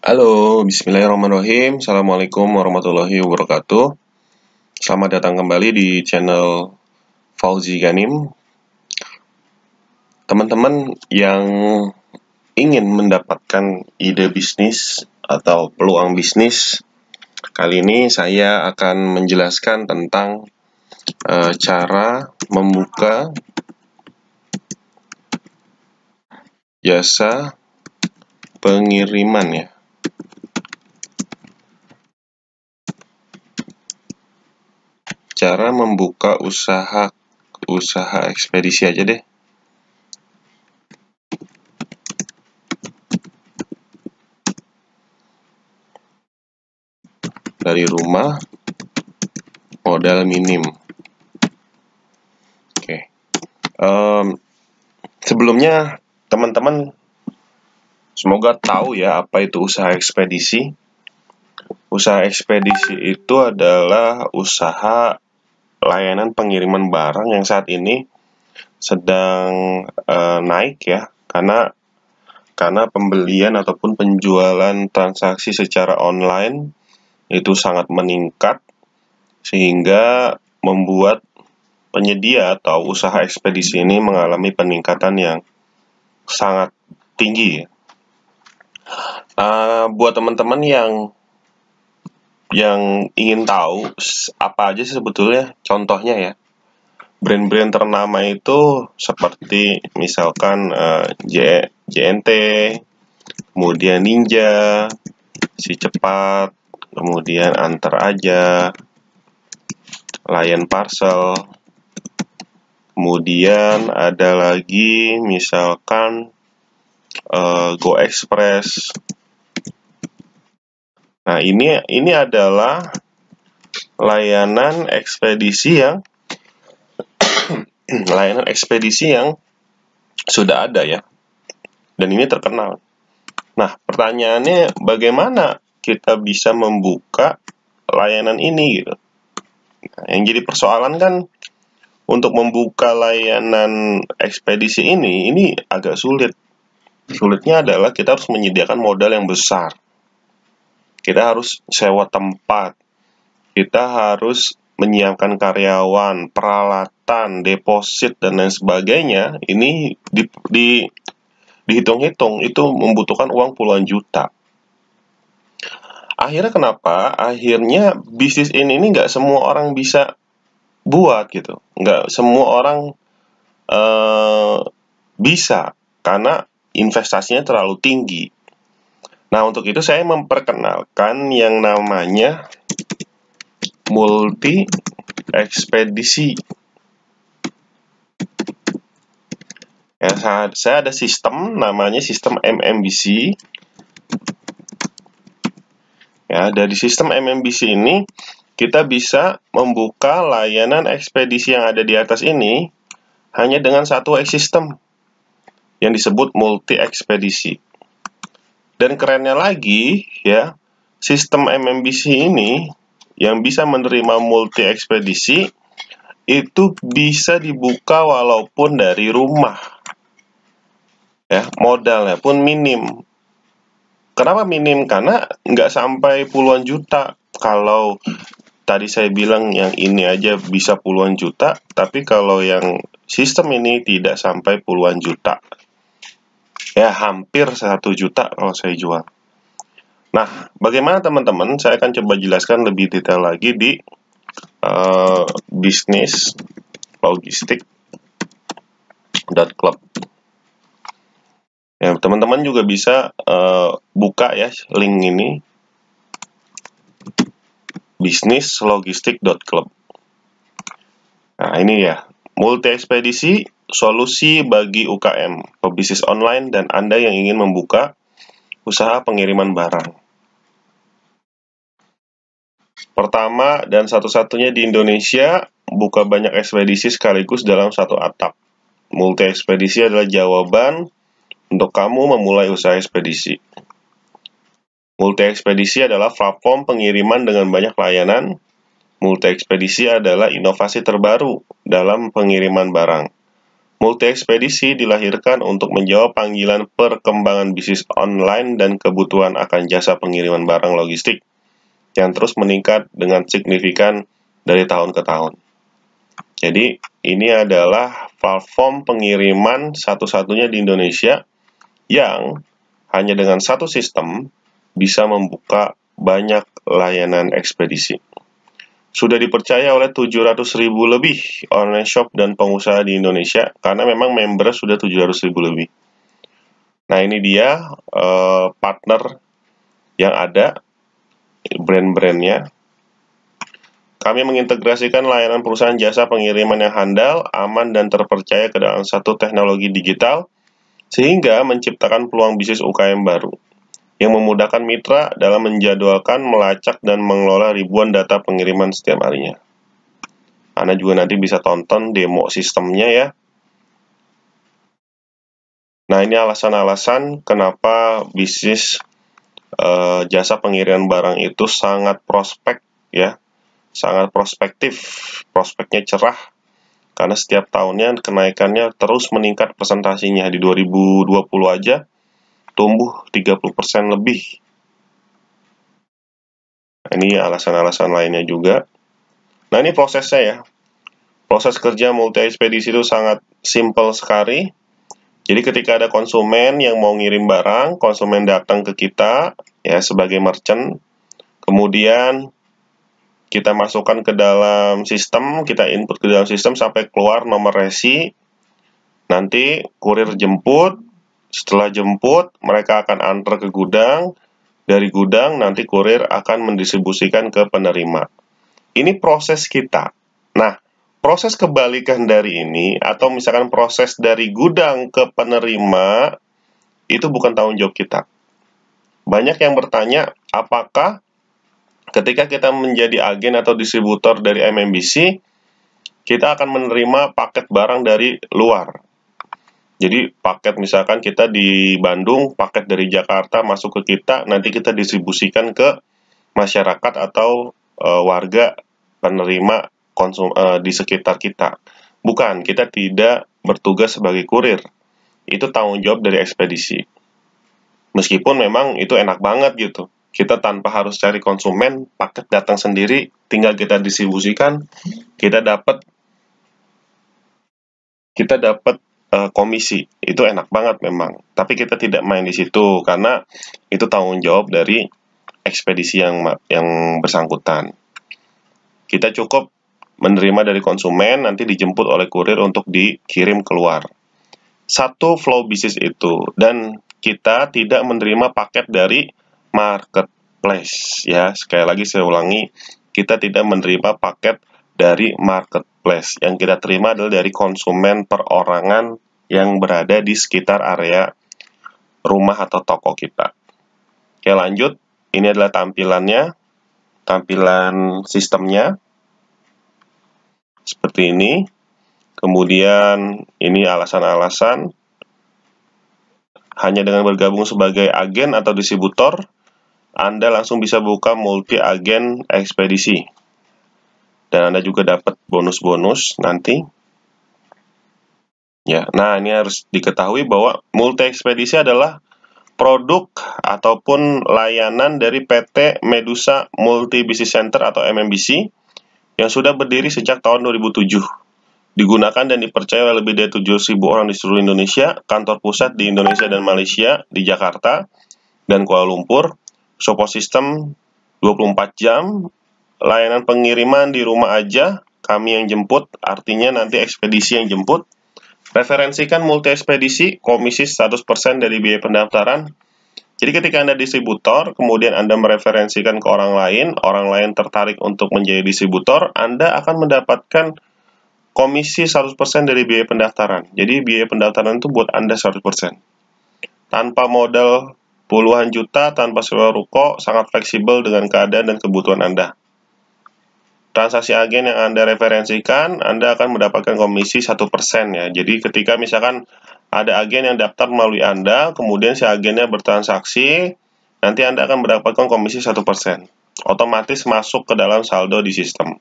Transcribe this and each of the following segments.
Halo, bismillahirrahmanirrahim. Assalamualaikum warahmatullahi wabarakatuh. Selamat datang kembali di channel Fauzi Ganim. Teman-teman yang ingin mendapatkan ide bisnis atau peluang bisnis, kali ini saya akan menjelaskan tentang cara membuka jasa pengiriman ya. Cara membuka usaha ekspedisi aja deh. Dari rumah, modal minim. Oke. Sebelumnya teman-teman semoga tahu ya apa itu usaha ekspedisi. Usaha ekspedisi itu adalah usaha layanan pengiriman barang yang saat ini sedang naik ya, karena pembelian ataupun penjualan transaksi secara online itu sangat meningkat, sehingga membuat penyedia atau usaha ekspedisi ini mengalami peningkatan yang sangat tinggi. Buat teman-teman yang ingin tahu apa aja sih sebetulnya contohnya ya, brand-brand ternama itu seperti misalkan JNT, kemudian Ninja, Si Cepat, kemudian Antar Aja, Lion Parcel, kemudian ada lagi misalkan Go Express. Nah, ini adalah layanan ekspedisi yang sudah ada ya, dan ini terkenal. Nah, pertanyaannya bagaimana kita bisa membuka layanan ini gitu. Nah, yang jadi persoalan kan untuk membuka layanan ekspedisi ini agak sulit. Sulitnya adalah kita harus menyediakan modal yang besar. Kita harus sewa tempat. Kita harus menyiapkan karyawan, peralatan, deposit, dan lain sebagainya. Ini dihitung-hitung itu membutuhkan uang puluhan juta. Akhirnya kenapa? Akhirnya bisnis ini nggak semua orang bisa buat gitu. Nggak semua orang bisa, karena investasinya terlalu tinggi. Nah, untuk itu saya memperkenalkan yang namanya multi ekspedisi. Ya, saya ada sistem namanya sistem MMBC. Ya, dari sistem MMBC ini kita bisa membuka layanan ekspedisi yang ada di atas ini hanya dengan satu sistem yang disebut multi ekspedisi. Dan kerennya lagi ya, sistem MMBC ini yang bisa menerima multi ekspedisi itu bisa dibuka walaupun dari rumah. Ya, modalnya pun minim. Kenapa minim? Karena nggak sampai puluhan juta. Kalau tadi saya bilang yang ini aja bisa puluhan juta, tapi kalau yang sistem ini tidak sampai puluhan juta. Ya, hampir 1 juta kalau saya jual. Nah, bagaimana teman-teman? Saya akan coba jelaskan lebih detail lagi di bisnis logistik.club. Ya, teman-teman juga bisa buka ya link ini, bisnislogistik.club. Nah, ini ya, multi ekspedisi, solusi bagi UKM, pebisnis online, dan Anda yang ingin membuka usaha pengiriman barang. Pertama dan satu-satunya di Indonesia, buka banyak ekspedisi sekaligus dalam satu atap. Multi ekspedisi adalah jawaban untuk kamu memulai usaha ekspedisi. Multi ekspedisi adalah platform pengiriman dengan banyak layanan. Multi ekspedisi adalah inovasi terbaru dalam pengiriman barang. Multi-ekspedisi dilahirkan untuk menjawab panggilan perkembangan bisnis online dan kebutuhan akan jasa pengiriman barang logistik yang terus meningkat dengan signifikan dari tahun ke tahun. Jadi, ini adalah platform pengiriman satu-satunya di Indonesia yang hanya dengan satu sistem bisa membuka banyak layanan ekspedisi. Sudah dipercaya oleh 700.000 lebih online shop dan pengusaha di Indonesia karena memang member sudah 700.000 lebih. Nah, ini dia partner yang ada, brand-brandnya. Kami mengintegrasikan layanan perusahaan jasa pengiriman yang handal, aman, dan terpercaya ke dalam satu teknologi digital sehingga menciptakan peluang bisnis UKM baru yang memudahkan mitra dalam menjadwalkan, melacak, dan mengelola ribuan data pengiriman setiap harinya. Anda juga nanti bisa tonton demo sistemnya ya. Nah, ini alasan-alasan kenapa bisnis jasa pengiriman barang itu sangat prospek ya, sangat prospektif, prospeknya cerah, karena setiap tahunnya kenaikannya terus meningkat presentasinya. Di 2020 aja tumbuh 30% lebih. Ini alasan-alasan lainnya juga. Nah, ini prosesnya ya. Proses kerja multi-ekspedisi itu sangat simpel sekali. Jadi ketika ada konsumen yang mau ngirim barang, konsumen datang ke kita ya sebagai merchant. Kemudian kita masukkan ke dalam sistem, kita input ke dalam sistem sampai keluar nomor resi. Nanti kurir jemput. Setelah jemput, mereka akan antar ke gudang. Dari gudang, nanti kurir akan mendistribusikan ke penerima. Ini proses kita. Nah, proses kebalikan dari ini, atau misalkan proses dari gudang ke penerima, itu bukan tanggung jawab kita. Banyak yang bertanya, apakah ketika kita menjadi agen atau distributor dari MMBC, kita akan menerima paket barang dari luar. Jadi paket misalkan kita di Bandung, paket dari Jakarta masuk ke kita, nanti kita distribusikan ke masyarakat atau warga penerima di sekitar kita. Bukan, kita tidak bertugas sebagai kurir. Itu tanggung jawab dari ekspedisi. Meskipun memang itu enak banget gitu. Kita tanpa harus cari konsumen, paket datang sendiri, tinggal kita distribusikan, kita dapat komisi. Itu enak banget memang. Tapi kita tidak main di situ karena itu tanggung jawab dari ekspedisi yang bersangkutan. Kita cukup menerima dari konsumen, nanti dijemput oleh kurir untuk dikirim keluar. Satu flow bisnis itu, dan kita tidak menerima paket dari marketplace ya. Sekali lagi saya ulangi, kita tidak menerima paket dari marketplace. Yang kita terima adalah dari konsumen perorangan yang berada di sekitar area rumah atau toko kita. Oke, lanjut. Ini adalah tampilannya, tampilan sistemnya seperti ini. Kemudian ini alasan-alasan. Hanya dengan bergabung sebagai agen atau distributor, Anda langsung bisa buka multi-agen ekspedisi. Dan Anda juga dapat bonus-bonus nanti. Ya, nah ini harus diketahui bahwa multi-ekspedisi adalah produk ataupun layanan dari PT Medusa Multi Business Center atau MMBC yang sudah berdiri sejak tahun 2007. Digunakan dan dipercaya oleh lebih dari 7.000 orang di seluruh Indonesia, kantor pusat di Indonesia dan Malaysia, di Jakarta dan Kuala Lumpur, support system 24 jam, layanan pengiriman di rumah aja, kami yang jemput, artinya nanti ekspedisi yang jemput. Referensikan multi-ekspedisi, komisi 100% dari biaya pendaftaran. Jadi ketika Anda distributor, kemudian Anda mereferensikan ke orang lain tertarik untuk menjadi distributor, Anda akan mendapatkan komisi 100% dari biaya pendaftaran. Jadi biaya pendaftaran itu buat Anda 100%. Tanpa modal puluhan juta, tanpa sewa ruko, sangat fleksibel dengan keadaan dan kebutuhan Anda. Transaksi agen yang Anda referensikan, Anda akan mendapatkan komisi 1% ya. Jadi ketika misalkan ada agen yang daftar melalui Anda, kemudian si agennya bertransaksi, nanti Anda akan mendapatkan komisi 1%. Otomatis masuk ke dalam saldo di sistem.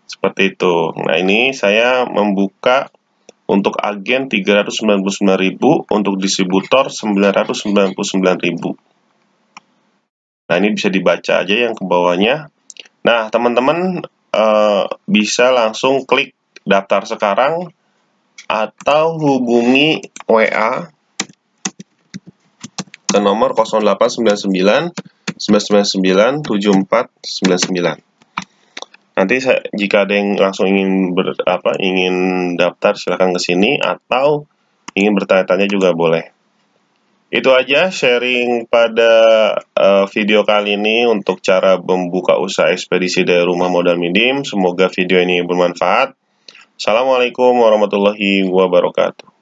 Seperti itu. Nah, ini saya membuka untuk agen 399.000, untuk distributor 999.000. Nah, ini bisa dibaca aja yang ke bawahnya. Nah, teman-teman bisa langsung klik daftar sekarang atau hubungi WA ke nomor 0899 999 7499. Nanti jika ada yang langsung ingin ingin daftar, silahkan ke sini, atau ingin bertanya-tanya juga boleh. Itu aja sharing pada video kali ini untuk cara membuka usaha ekspedisi dari rumah modal minim. Semoga video ini bermanfaat. Assalamualaikum warahmatullahi wabarakatuh.